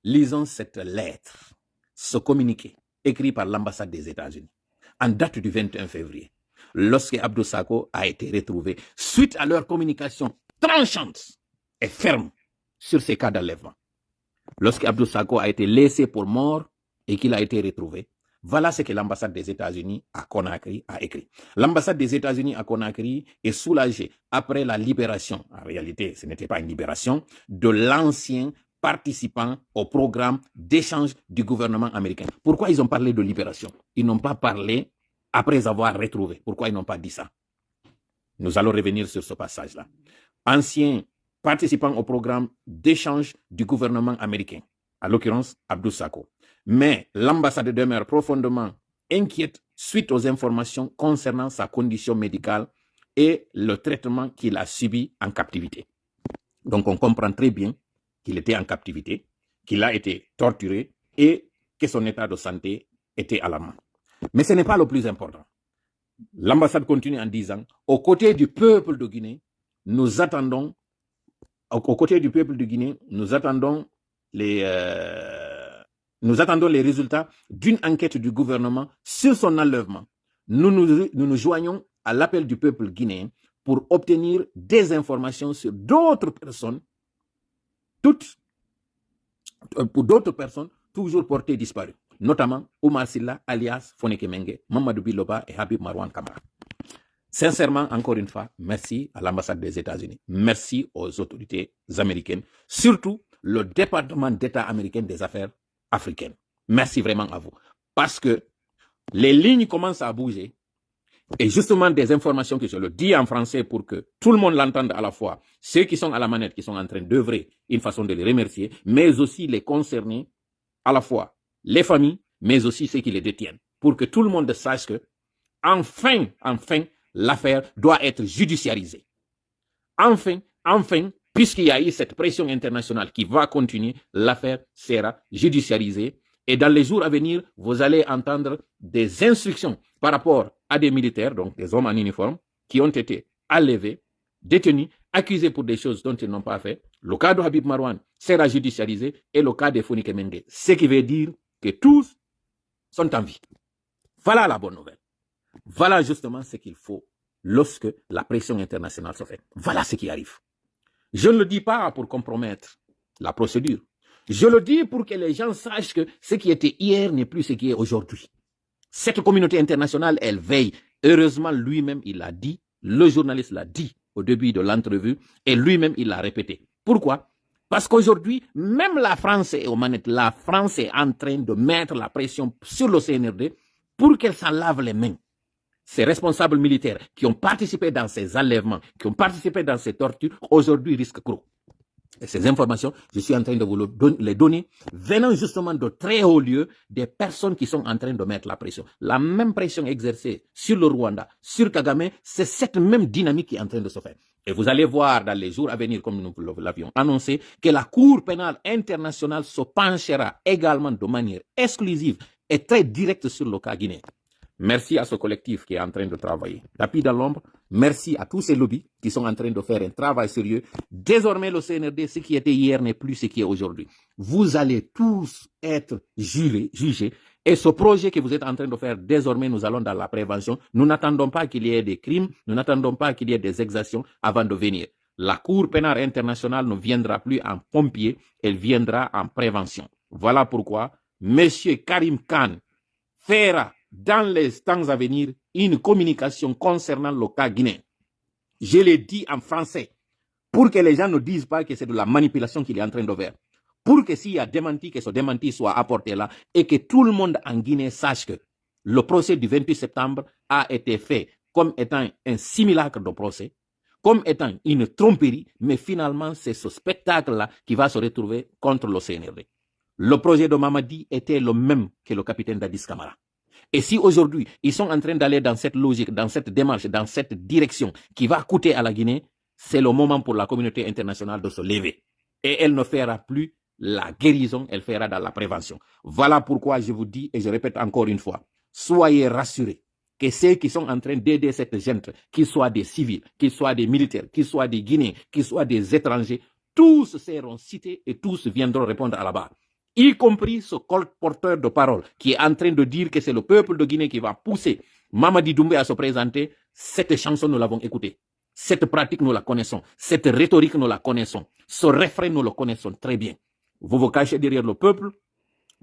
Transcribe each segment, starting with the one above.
Lisons cette lettre, ce communiqué, écrit par l'ambassade des États-Unis, en date du 21 février, lorsque Abdou Sako a été retrouvé suite à leur communication tranchante et ferme sur ces cas d'enlèvement. Lorsque Abdou Sako a été laissé pour mort et qu'il a été retrouvé, voilà ce que l'ambassade des États-Unis à Conakry a écrit. L'ambassade des États-Unis à Conakry est soulagée après la libération, en réalité ce n'était pas une libération, de l'ancien participant au programme d'échange du gouvernement américain. Pourquoi ils ont parlé de libération? Ils n'ont pas parlé après avoir retrouvé. Pourquoi ils n'ont pas dit ça? Nous allons revenir sur ce passage-là. Ancien participant au programme d'échange du gouvernement américain, à l'occurrence Abdou Sako. Mais l'ambassade demeure profondément inquiète suite aux informations concernant sa condition médicale et le traitement qu'il a subi en captivité. Donc on comprend très bien qu'il était en captivité, qu'il a été torturé et que son état de santé était alarmant. Mais ce n'est pas le plus important. L'ambassade continue en disant, aux côtés du peuple de Guinée, nous attendons les résultats d'une enquête du gouvernement sur son enlèvement. Nous nous joignons à l'appel du peuple guinéen pour obtenir des informations sur d'autres personnes, toujours portées disparues, notamment Oumar Silla, alias Foneke Mengue, Mamadou Biloba et Habib Marwan Kamara. Sincèrement, encore une fois, merci à l'ambassade des États-Unis. Merci aux autorités américaines, surtout le département d'État américain des affaires africaines. Merci vraiment à vous. Parce que les lignes commencent à bouger et justement des informations que je le dis en français pour que tout le monde l'entende à la fois, ceux qui sont à la manette, qui sont en train d'œuvrer, une façon de les remercier, mais aussi les concernés, à la fois les familles, mais aussi ceux qui les détiennent, pour que tout le monde sache que, enfin, l'affaire doit être judiciarisée. Enfin, puisqu'il y a eu cette pression internationale qui va continuer, l'affaire sera judiciarisée. Et dans les jours à venir, vous allez entendre des instructions par rapport à des militaires, donc des hommes en uniforme, qui ont été enlevés, détenus, accusés pour des choses dont ils n'ont pas fait. Le cas de Habib Marwan sera judiciarisé et le cas de Foneke Mengue. Ce qui veut dire que tous sont en vie. Voilà la bonne nouvelle. Voilà justement ce qu'il faut lorsque la pression internationale se fait. Voilà ce qui arrive. Je ne le dis pas pour compromettre la procédure. Je le dis pour que les gens sachent que ce qui était hier n'est plus ce qui est aujourd'hui. Cette communauté internationale, elle veille. Heureusement, lui-même, il l'a dit, le journaliste l'a dit au début de l'entrevue, et lui-même, il l'a répété. Pourquoi? Parce qu'aujourd'hui, même la France est aux manettes. La France est en train de mettre la pression sur le CNRD pour qu'elle s'en lave les mains. Ces responsables militaires qui ont participé dans ces enlèvements, qui ont participé dans ces tortures, aujourd'hui risquent gros. Et ces informations, je suis en train de vous les donner, venant justement de très hauts lieux, des personnes qui sont en train de mettre la pression. La même pression exercée sur le Rwanda, sur Kagame, c'est cette même dynamique qui est en train de se faire. Et vous allez voir dans les jours à venir, comme nous l'avions annoncé, que la Cour pénale internationale se penchera également de manière exclusive et très directe sur le cas guinéen. Merci à ce collectif qui est en train de travailler. Tapis dans l'ombre, merci à tous ces lobbies qui sont en train de faire un travail sérieux. Désormais, le CNRD, ce qui était hier n'est plus ce qui est aujourd'hui. Vous allez tous être jugés. Et ce projet que vous êtes en train de faire, désormais, nous allons dans la prévention. Nous n'attendons pas qu'il y ait des crimes, nous n'attendons pas qu'il y ait des exactions avant de venir. La Cour pénale internationale ne viendra plus en pompier, elle viendra en prévention. Voilà pourquoi M. Karim Khan fera dans les temps à venir une communication concernant le cas guinéen. Je l'ai dit en français, pour que les gens ne disent pas que c'est de la manipulation qu'il est en train de faire. Pour que s'il y a démenti, que ce démenti soit apporté là et que tout le monde en Guinée sache que le procès du 28 septembre a été fait comme étant un simulacre de procès, comme étant une tromperie, mais finalement c'est ce spectacle-là qui va se retrouver contre le CNRD. Le projet de Mamadi était le même que le capitaine Dadis Camara. Et si aujourd'hui, ils sont en train d'aller dans cette logique, dans cette démarche, dans cette direction qui va coûter à la Guinée, c'est le moment pour la communauté internationale de se lever. Et elle ne fera plus la guérison, elle fera dans la prévention. Voilà pourquoi je vous dis, et je répète encore une fois, soyez rassurés que ceux qui sont en train d'aider cette gente, qu'ils soient des civils, qu'ils soient des militaires, qu'ils soient des Guinéens, qu'ils soient des étrangers, tous seront cités et tous viendront répondre à la barre. y compris ce porteur de parole qui est en train de dire que c'est le peuple de Guinée qui va pousser Mamadi Doumbé à se présenter. Cette chanson, nous l'avons écoutée. Cette pratique, nous la connaissons. Cette rhétorique, nous la connaissons. Ce refrain, nous le connaissons très bien. Vous vous cachez derrière le peuple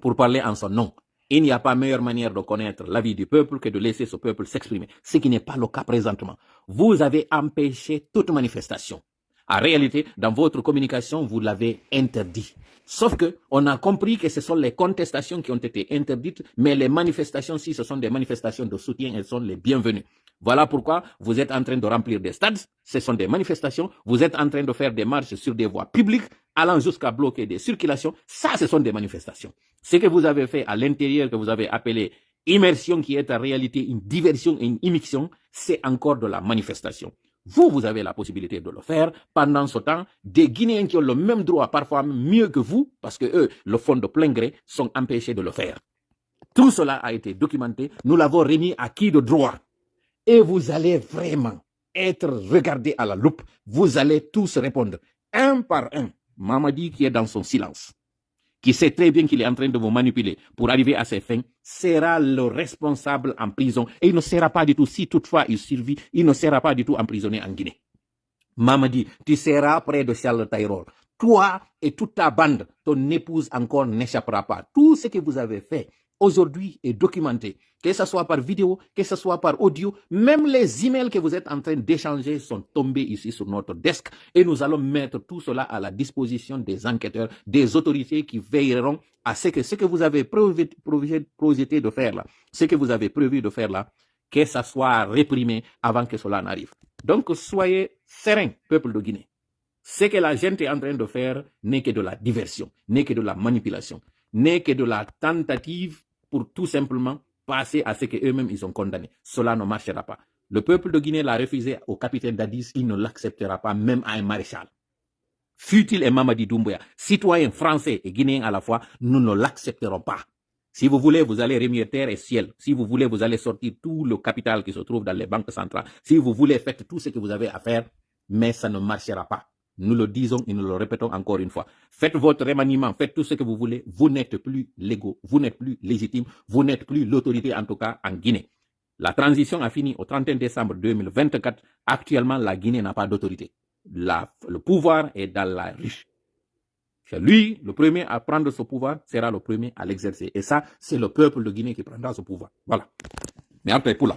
pour parler en son nom. Il n'y a pas meilleure manière de connaître l'avis du peuple que de laisser ce peuple s'exprimer, ce qui n'est pas le cas présentement. Vous avez empêché toute manifestation. En réalité, dans votre communication, vous l'avez interdit. Sauf que on a compris que ce sont les contestations qui ont été interdites, mais les manifestations, si ce sont des manifestations de soutien, elles sont les bienvenues. Voilà pourquoi vous êtes en train de remplir des stades, ce sont des manifestations, vous êtes en train de faire des marches sur des voies publiques, allant jusqu'à bloquer des circulations, ça ce sont des manifestations. Ce que vous avez fait à l'intérieur, que vous avez appelé immersion, qui est en réalité une diversion et une immixtion, c'est encore de la manifestation. Vous avez la possibilité de le faire. Pendant ce temps, des Guinéens qui ont le même droit, parfois mieux que vous, parce que eux le font de plein gré, sont empêchés de le faire. Tout cela a été documenté. Nous l'avons remis à qui de droit. Et vous allez vraiment être regardés à la loupe. Vous allez tous répondre, un par un. Mamadi, qui est dans son silence, qui sait très bien qu'il est en train de vous manipuler pour arriver à ses fins, sera le responsable en prison. Et il ne sera pas du tout, si toutefois il survit, il ne sera pas du tout emprisonné en Guinée. Mamadi, tu seras près de Charles Taylor. Toi et toute ta bande, ton épouse encore n'échappera pas. Tout ce que vous avez fait aujourd'hui est documenté, que ce soit par vidéo, que ce soit par audio, même les emails que vous êtes en train d'échanger sont tombés ici sur notre desk et nous allons mettre tout cela à la disposition des enquêteurs, des autorités qui veilleront à ce que vous avez projeté de faire là, ce que vous avez prévu de faire là, que ça soit réprimé avant que cela n'arrive. Donc soyez sereins, peuple de Guinée. Ce que la gente est en train de faire n'est que de la diversion, n'est que de la manipulation, n'est que de la tentative pour tout simplement passer à ce qu'eux-mêmes ils ont condamné. Cela ne marchera pas. Le peuple de Guinée l'a refusé au capitaine Dadis, il ne l'acceptera pas même à un maréchal. Fut-il un Mamadi Doumbouya, citoyen français et guinéen à la fois, nous ne l'accepterons pas. Si vous voulez, vous allez remuer terre et ciel. Si vous voulez, vous allez sortir tout le capital qui se trouve dans les banques centrales. Si vous voulez, faites tout ce que vous avez à faire, mais ça ne marchera pas. Nous le disons et nous le répétons encore une fois. Faites votre remaniement, faites tout ce que vous voulez. Vous n'êtes plus légaux, vous n'êtes plus légitime, vous n'êtes plus l'autorité, en tout cas en Guinée. La transition a fini au 31 décembre 2024. Actuellement, la Guinée n'a pas d'autorité. Le pouvoir est dans la riche. C'est lui, le premier à prendre ce pouvoir, sera le premier à l'exercer. Et ça, c'est le peuple de Guinée qui prendra ce pouvoir. Voilà. Mais après, pour là,